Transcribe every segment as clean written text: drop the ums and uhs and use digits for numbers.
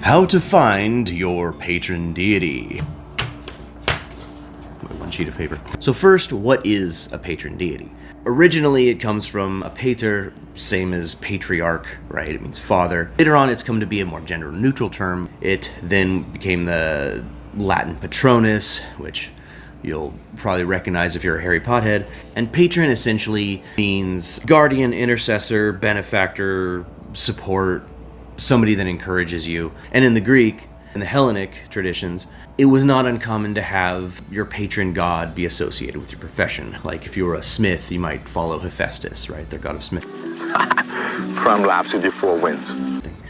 How to find your patron deity. One sheet of paper. So first, what is a patron deity? Originally, it comes from a pater, same as patriarch, right? It means father. Later on, it's come to be a more gender-neutral term. It then became the Latin patronus, which you'll probably recognize if you're a Harry Pothead. And patron essentially means guardian, intercessor, benefactor, support, somebody that encourages you. And in the Greek, in the Hellenic traditions, it was not uncommon to have your patron god be associated with your profession. Like if you were a smith, you might follow Hephaestus, right? Their god of smith. From Rhapsody 4 wins.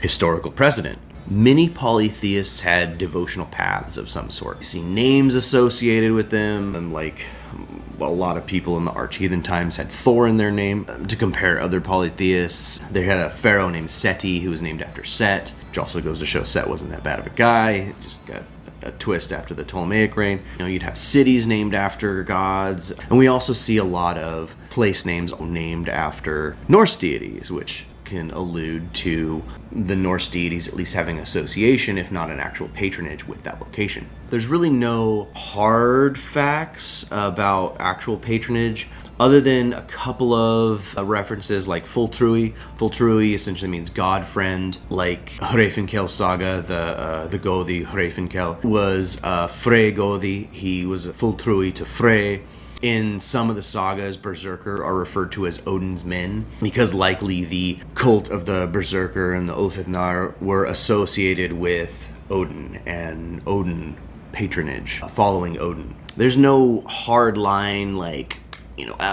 Historical precedent. Many polytheists had devotional paths of some sort. You see names associated with them, and like a lot of people in the arch-heathen times had Thor in their name. To compare other polytheists, they had a pharaoh named Seti who was named after Set, which also goes to show Set wasn't that bad of a guy. Just got a twist after the Ptolemaic reign. You'd have cities named after gods, and we also see a lot of place names named after Norse deities, which can allude to the Norse deities at least having association, if not an actual patronage, with that location. There's really no hard facts about actual patronage other than a couple of references like Fultrui. Fultrui essentially means god friend, like Hrefinkel saga, the Gothi Hrefinkel was Frey Gothi. He was a Fultrui to Frey. In some of the sagas, Berserker are referred to as Odin's men because likely the cult of the Berserker and the Ulfithnar were associated with Odin and Odin patronage, following Odin. There's no hard line like,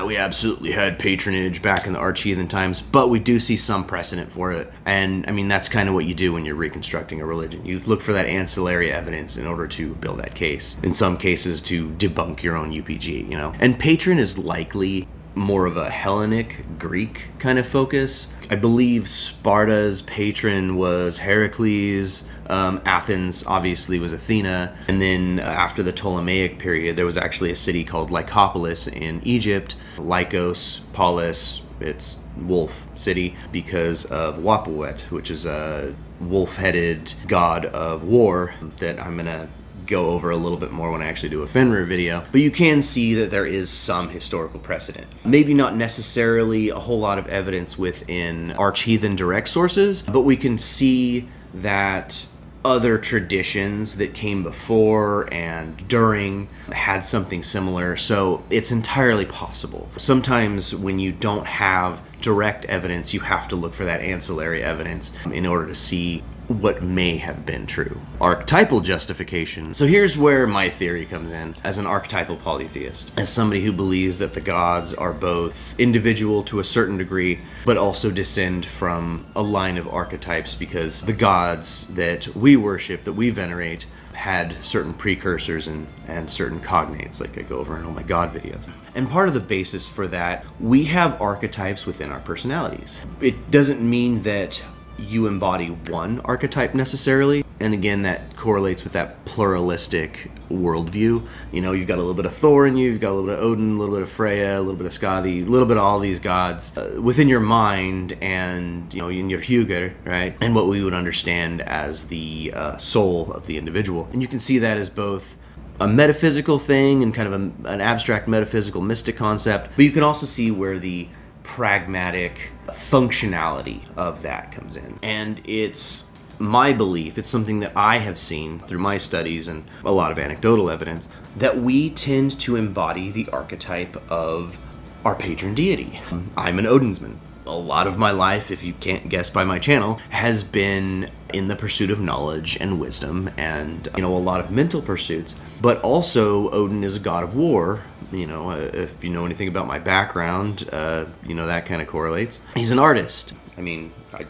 we absolutely had patronage back in the arch-heathen times, but we do see some precedent for it. And I mean, that's kind of what you do when you're reconstructing a religion. You look for that ancillary evidence in order to build that case. In some cases, to debunk your own UPG, And patron is likely more of a Hellenic, Greek kind of focus. I believe Sparta's patron was Heracles. Athens obviously was Athena, and then after the Ptolemaic period there was actually a city called Lycopolis in Egypt. Lycos, Polis, it's wolf city because of Wapawet, which is a wolf-headed god of war that I'm gonna go over a little bit more when I actually do a Fenrir video, but you can see that there is some historical precedent. Maybe not necessarily a whole lot of evidence within arch-heathen direct sources, but we can see that other traditions that came before and during had something similar, so it's entirely possible. Sometimes when you don't have direct evidence, you have to look for that ancillary evidence in order to see what may have been true. Archetypal justification. So here's where my theory comes in as an archetypal polytheist, as somebody who believes that the gods are both individual to a certain degree, but also descend from a line of archetypes because the gods that we worship, that we venerate, had certain precursors and certain cognates, like I go over in all my god videos. And part of the basis for that, we have archetypes within our personalities. It doesn't mean that you embody one archetype necessarily, and again that correlates with that pluralistic worldview. You've got a little bit of Thor in you, you've got a little bit of Odin, a little bit of Freya, a little bit of Skadi, a little bit of all these gods within your mind, and in your hugr, right? And what we would understand as the soul of the individual. And you can see that as both a metaphysical thing and kind of an abstract metaphysical mystic concept, but you can also see where the pragmatic functionality of that comes in. And it's my belief, it's something that I have seen through my studies and a lot of anecdotal evidence, that we tend to embody the archetype of our patron deity. I'm an Odinsman. A lot of my life, if you can't guess by my channel, has been in the pursuit of knowledge and wisdom and, a lot of mental pursuits. But also, Odin is a god of war. If you know anything about my background, that kind of correlates. He's an artist. I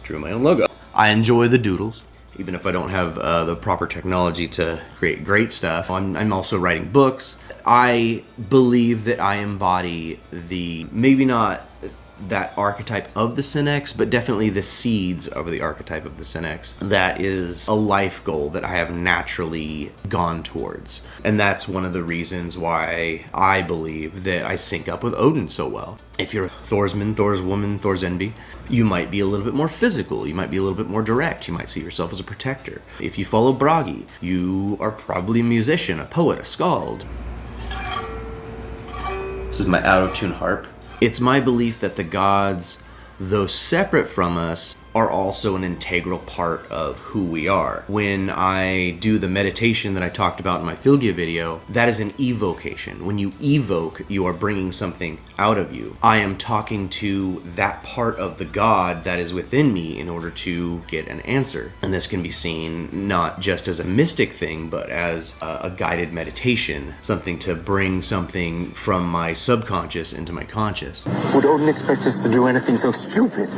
drew my own logo. I enjoy the doodles, even if I don't have the proper technology to create great stuff. I'm also writing books. I believe that I embody the, maybe not that archetype of the Senex, but definitely the seeds of the archetype of the Senex. That is a life goal that I have naturally gone towards. And that's one of the reasons why I believe that I sync up with Odin so well. If you're Thor's man, Thor's woman, Thor's envy, you might be a little bit more physical, you might be a little bit more direct, you might see yourself as a protector. If you follow Bragi, you are probably a musician, a poet, a skald. This is my out-of-tune harp. It's my belief that the gods, though separate from us, are also an integral part of who we are. When I do the meditation that I talked about in my Filgia video, that is an evocation. When you evoke, you are bringing something out of you. I am talking to that part of the god that is within me in order to get an answer. And this can be seen not just as a mystic thing, but as a guided meditation, something to bring something from my subconscious into my conscious. Would Odin expect us to do anything so stupid?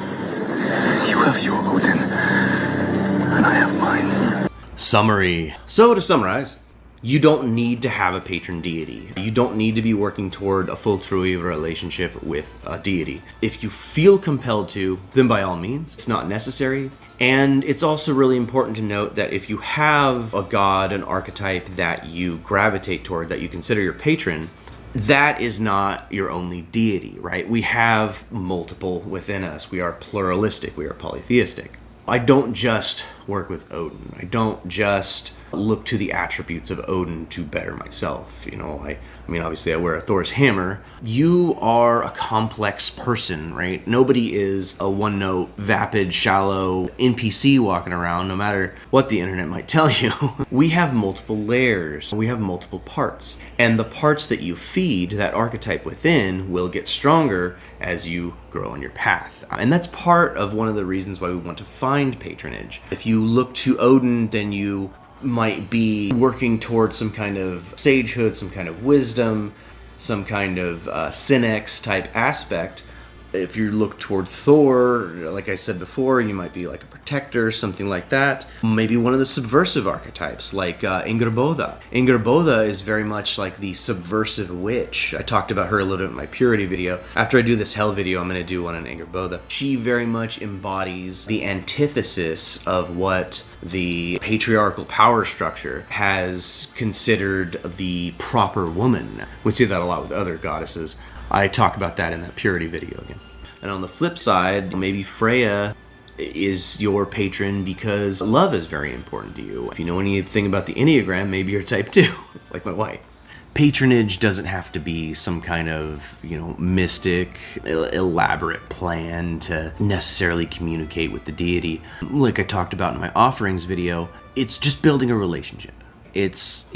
You have your Odin, and I have mine. Summary. So to summarize, you don't need to have a patron deity. You don't need to be working toward a full true relationship with a deity. If you feel compelled to, then by all means, it's not necessary. And it's also really important to note that if you have a god, an archetype that you gravitate toward, that you consider your patron, that is not your only deity, right? We have multiple within us. We are pluralistic. We are polytheistic. I don't just work with Odin. I don't just look to the attributes of Odin to better myself. You know, I mean, obviously I wear a Thor's hammer. You are a complex person, right? Nobody is a one-note, vapid, shallow NPC walking around, no matter what the internet might tell you. We have multiple layers. We have multiple parts. And the parts that you feed, that archetype within, will get stronger as you grow on your path. And that's part of one of the reasons why we want to find patronage. If you look to Odin, then you might be working towards some kind of sagehood, some kind of wisdom, some kind of Senex type aspect. If you look toward Thor, like I said before, you might be like a protector, something like that. Maybe one of the subversive archetypes, like Ingerbotha. Ingerbotha is very much like the subversive witch. I talked about her a little bit in my Purity video. After I do this Hell video, I'm going to do one on Ingerbotha. She very much embodies the antithesis of what the patriarchal power structure has considered the proper woman. We see that a lot with other goddesses. I talk about that in that Purity video again. And on the flip side, maybe Freya is your patron because love is very important to you. If you know anything about the Enneagram, maybe you're type 2, like my wife. Patronage doesn't have to be some kind of, mystic, elaborate plan to necessarily communicate with the deity. Like I talked about in my offerings video, it's just building a relationship. It's,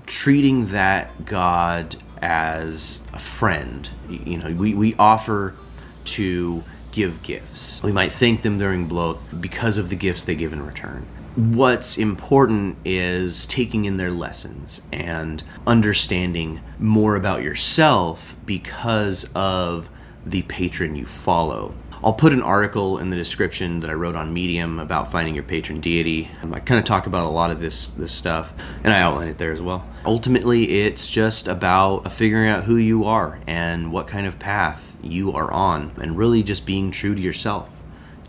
treating that god as a friend. We offer to give gifts. We might thank them during bloat because of the gifts they give in return. What's important is taking in their lessons and understanding more about yourself because of the patron you follow. I'll put an article in the description that I wrote on Medium about finding your patron deity. I kind of talk about a lot of this stuff, and I outline it there as well. Ultimately, it's just about figuring out who you are and what kind of path you are on, and really just being true to yourself.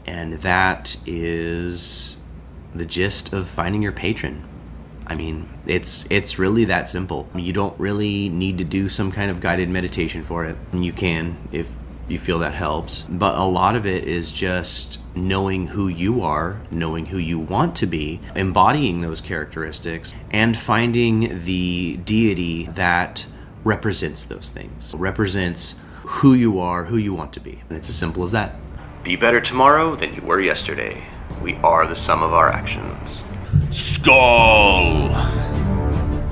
And that is the gist of finding your patron. I mean, it's really that simple. You don't really need to do some kind of guided meditation for it. You can if you feel that helps, but a lot of it is just knowing who you are, knowing who you want to be, embodying those characteristics, and finding the deity that represents those things, represents who you are, who you want to be. And it's as simple as that. Be better tomorrow than you were yesterday. We are the sum of our actions. Skull!